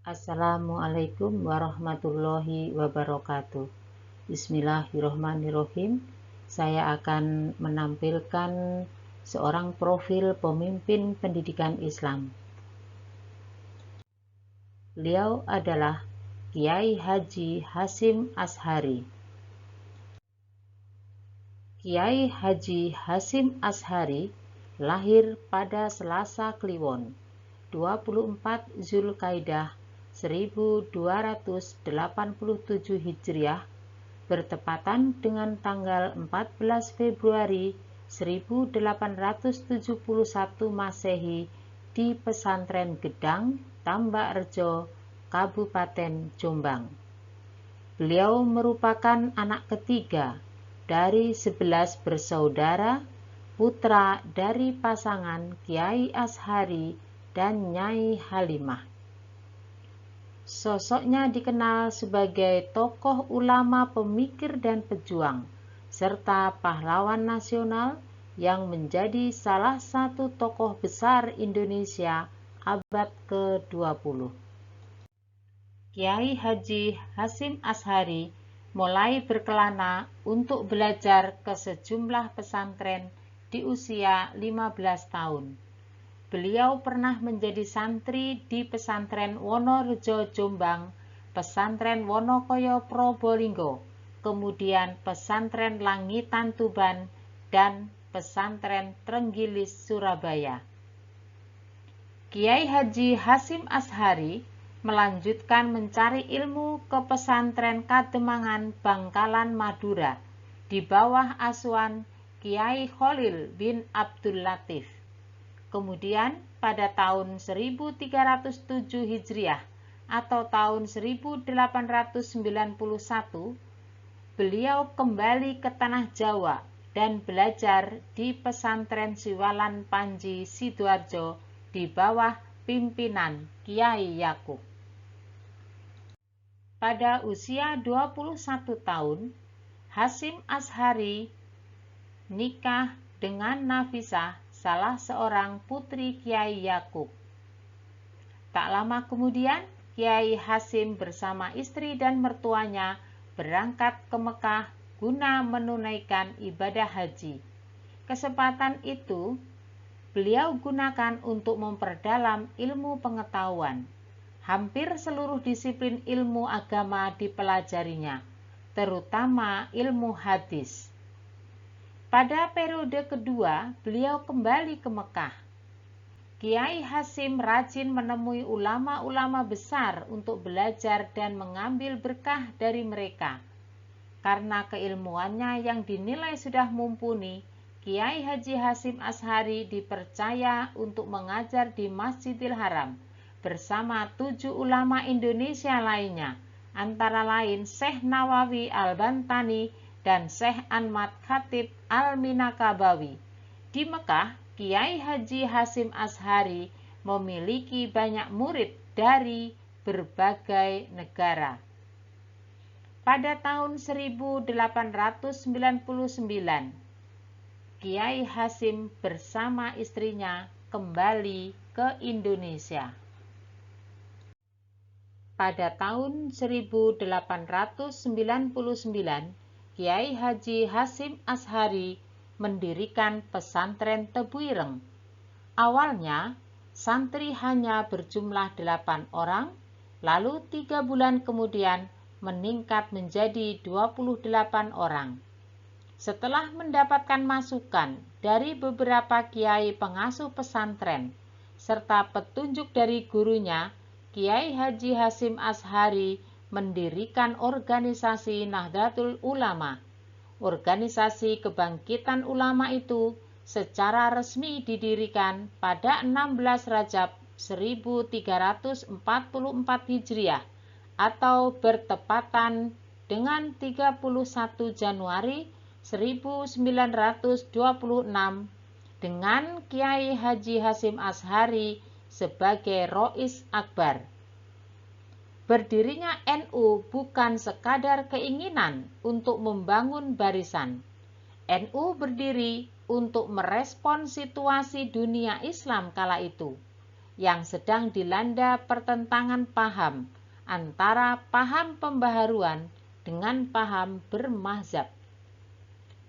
Assalamualaikum warahmatullahi wabarakatuh. Bismillahirrohmanirrohim. Saya akan menampilkan seorang profil pemimpin pendidikan Islam. Beliau adalah Kiai Haji Hasyim Asyhari. Kiai Haji Hasyim Asyhari lahir pada Selasa Kliwon, 24 Zulkaidah 1287 Hijriah, bertepatan dengan tanggal 14 Februari 1871 Masehi di Pesantren Gedang, Tambakrejo, Kabupaten Jombang. Beliau merupakan anak ketiga dari 11 bersaudara, putra dari pasangan Kiai Asyhari dan Nyai Halimah. Sosoknya dikenal sebagai tokoh ulama, pemikir dan pejuang, serta pahlawan nasional yang menjadi salah satu tokoh besar Indonesia abad ke-20. Kiai Haji Hasyim Asyhari mulai berkelana untuk belajar ke sejumlah pesantren di usia 15 tahun. Beliau pernah menjadi santri di Pesantren Wonorejo Jombang, Pesantren Wonokoyo Probolinggo, kemudian Pesantren Langitan Tuban, dan Pesantren Trenggilis Surabaya. Kiai Haji Hasyim Asyhari melanjutkan mencari ilmu ke Pesantren Kademangan Bangkalan Madura di bawah asuhan Kiai Khalil bin Abdul Latif. Kemudian pada tahun 1307 Hijriah atau tahun 1891, beliau kembali ke tanah Jawa dan belajar di Pesantren Siwalan Panji Sidoarjo di bawah pimpinan Kiai Yakub. Pada usia 21 tahun, Hasyim Asyhari nikah dengan Nafisah, salah seorang putri Kiai Yakub. Tak lama kemudian, Kiai Hasyim bersama istri dan mertuanya berangkat ke Mekah guna menunaikan ibadah haji. Kesempatan itu beliau gunakan untuk memperdalam ilmu pengetahuan. Hampir seluruh disiplin ilmu agama dipelajarinya, terutama ilmu hadis. Pada periode kedua, beliau kembali ke Mekah. Kiai Hasyim rajin menemui ulama-ulama besar untuk belajar dan mengambil berkah dari mereka. Karena keilmuannya yang dinilai sudah mumpuni, Kiai Haji Hasyim Asyhari dipercaya untuk mengajar di Masjidil Haram bersama 7 ulama Indonesia lainnya, antara lain Syekh Nawawi Al-Bantani dan Syekh Ahmad Khatib Al-Minakabawi. Di Mekah, Kiai Haji Hasyim Asyhari memiliki banyak murid dari berbagai negara. Pada tahun 1899, Kiai Hasyim bersama istrinya kembali ke Indonesia. Pada tahun 1899, Kiai Haji Hasyim Asyhari mendirikan pesantren Tebuireng. Awalnya, santri hanya berjumlah 8 orang, lalu 3 bulan kemudian meningkat menjadi 28 orang. Setelah mendapatkan masukan dari beberapa kiai pengasuh pesantren, serta petunjuk dari gurunya, Kiai Haji Hasyim Asyhari mendirikan organisasi Nahdlatul Ulama. Organisasi kebangkitan ulama itu secara resmi didirikan pada 16 Rajab 1344 Hijriah atau bertepatan dengan 31 Januari 1926 dengan Kiai Haji Hasyim Asyhari sebagai Rois Akbar. Berdirinya NU bukan sekadar keinginan untuk membangun barisan. NU berdiri untuk merespon situasi dunia Islam kala itu, yang sedang dilanda pertentangan paham antara paham pembaharuan dengan paham bermazhab.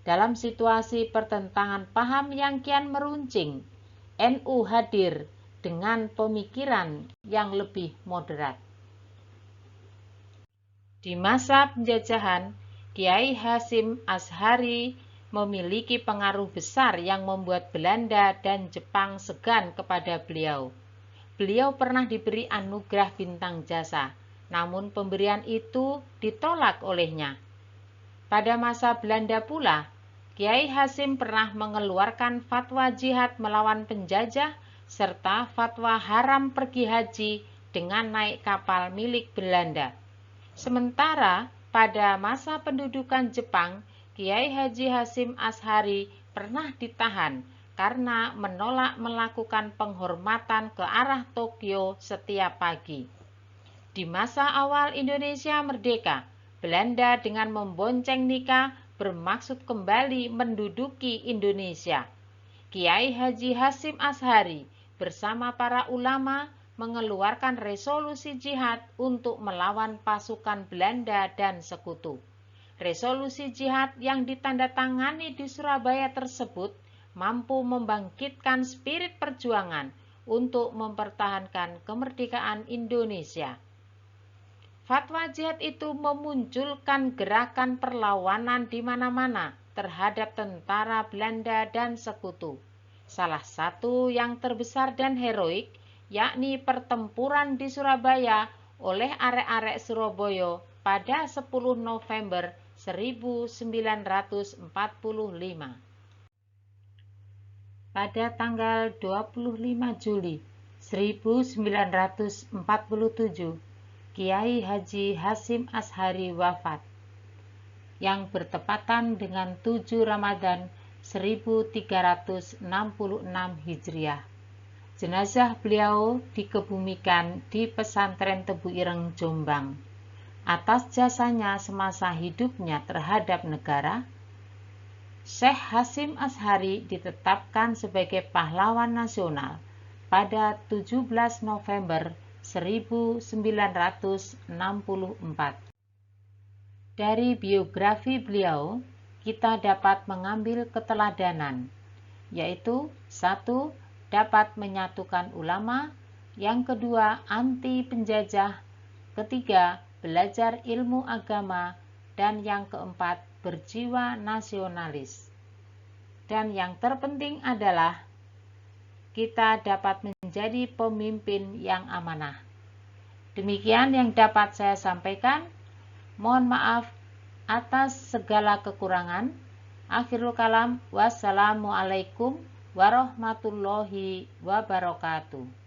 Dalam situasi pertentangan paham yang kian meruncing, NU hadir dengan pemikiran yang lebih moderat. Di masa penjajahan, Kiai Hasyim Asy'ari memiliki pengaruh besar yang membuat Belanda dan Jepang segan kepada beliau. Beliau pernah diberi anugerah bintang jasa, namun pemberian itu ditolak olehnya. Pada masa Belanda pula, Kiai Hasyim pernah mengeluarkan fatwa jihad melawan penjajah serta fatwa haram pergi haji dengan naik kapal milik Belanda. Sementara pada masa pendudukan Jepang, Kiai Haji Hasyim Asy'ari pernah ditahan karena menolak melakukan penghormatan ke arah Tokyo setiap pagi. Di masa awal Indonesia merdeka, Belanda dengan membonceng Nika bermaksud kembali menduduki Indonesia. Kiai Haji Hasyim Asy'ari bersama para ulama mengeluarkan resolusi jihad untuk melawan pasukan Belanda dan sekutu. Resolusi jihad yang ditandatangani di Surabaya tersebut mampu membangkitkan spirit perjuangan untuk mempertahankan kemerdekaan Indonesia. Fatwa jihad itu memunculkan gerakan perlawanan di mana-mana terhadap tentara Belanda dan sekutu. Salah satu yang terbesar dan heroik, yakni pertempuran di Surabaya oleh arek-arek Surabaya pada 10 November 1945. Pada tanggal 25 Juli 1947, Kiai Haji Hasyim Asy'ari wafat, yang bertepatan dengan 7 Ramadan 1366 Hijriah. Jenazah beliau dikebumikan di pesantren Tebu Ireng, Jombang. Atas jasanya semasa hidupnya terhadap negara, Syekh Hasyim Asy'ari ditetapkan sebagai pahlawan nasional pada 17 November 1964. Dari biografi beliau, kita dapat mengambil keteladanan, yaitu 1. Dapat menyatukan ulama, yang kedua anti penjajah, ketiga belajar ilmu agama, dan yang keempat berjiwa nasionalis. Dan yang terpenting adalah kita dapat menjadi pemimpin yang amanah. Demikian yang dapat saya sampaikan. Mohon maaf atas segala kekurangan. Akhirul kalam, wassalamualaikum warahmatullahi wabarakatuh.